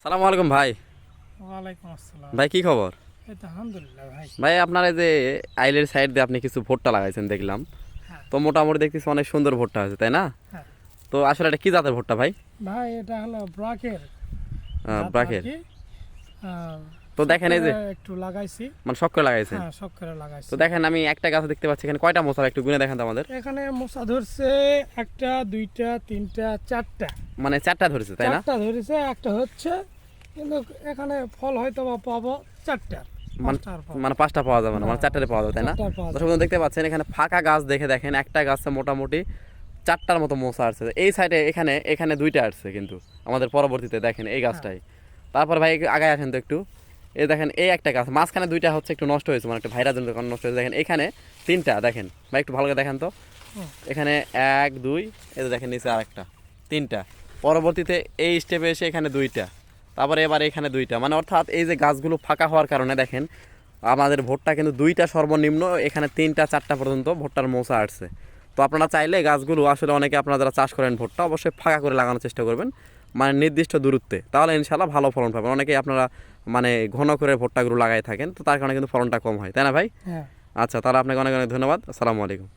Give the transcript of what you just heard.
সালামু আলাইকুম ভাই। ওয়ালাইকুম আসসালাম। ভাই কি খবর? এই তো আলহামদুলিল্লাহ ভাই। ভাই আপনার এই যে আইলের সাইড দিয়ে আপনি কিছু ভুট্টা লাগাইছেন দেখলাম, হ্যাঁ, তো মোটামুটি দেখতেছি অনেক সুন্দর ভুট্টা আছে তাই না? হ্যাঁ। তো আসলে এটা কি জাতের ভুট্টা ভাই? ভাই এটা হলো ব্রাকের জাত আর ব্রাকের। কি। আহ, তো শখ দেখেন এই যে করে একটু লাগাইছি। মানে শখ করে লাগাইছেন। হ্যাঁ, শখ করে লাগাইছি। তো দেখেন আমি একটা গাছ দেখতে পাচ্ছি, এখানে কয়টা মশলা একটু গুনে দেখেন তো আমাদের। এখানে মশা ধরছে একটা, দুইটা, তিনটা, চারটা। মানে চারটা ধরেছে তাই না? চারটা ধরেছে, একটা হচ্ছে, কিন্তু এখানে ফল হয়তো বা পাবো চারটা। মানে পাঁচটার ফল। মানে পাঁচটা পাওয়া যাবে না, মানে না, চারটারে পাওয়া যাবে তাই না? চারটার পাওয়া দর্শক যাবে। বন্ধু দেখতে পাচ্ছেন এখানে ফাঁকা গাছ দেখে দেখেন একটা গাছে মোটামুটি চারটার মতো মশা আসছে। এই সাইডে এখানে এখানে দুইটা আসছে কিন্তু আমাদের পরবর্তীতে দেখেন এই হ্যাঁ, গাছটাই। তারপর ভাই আগায় আসেন তো একটু। এই দেখেন এই একটা গাছ মাঝখানে দুইটা হচ্ছে একটু নষ্ট হয়েছে, মানে একটু ভাইরাস জনিত কারণে নষ্ট হয়েছে। দেখেন এখানে তিনটা দেখেন ভাই, একটু ভালো করে দেখেন তো। হুম, এখানে এক দুই, এই যে দেখেন নিচে আরেকটা, তিনটা। পরবর্তীতে এই স্টেপে এসে এখানে দুইটা, তারপরে এবার এখানে দুইটা, মানে অর্থাৎ এই যে গাছগুলো ফাঁকা হওয়ার কারণে দেখেন আমাদের ভুট্টা কিন্তু দুইটা সর্বনিম্ন, এখানে তিনটা চারটা পর্যন্ত ভুট্টার মোচা আসছে। তো আপনারা চাইলে গাছগুলো আসলে অনেকে আপনারা যারা চাষ করেন ভুট্টা অবশ্যই ফাঁকা করে লাগানোর চেষ্টা করবেন, মানে নির্দিষ্ট দূরত্বে, তাহলে ইনশাল্লাহ ভালো ফলন পাবেন। অনেকেই আপনারা মানে ঘন করে ভুট্টাগুলো লাগাই থাকেন, তো তার কারণে কিন্তু ফলনটা কম হয় তাই না ভাই? হ্যাঁ। আচ্ছা, তাহলে আপনাকে অনেক অনেক ধন্যবাদ। আসসালামু আলাইকুম।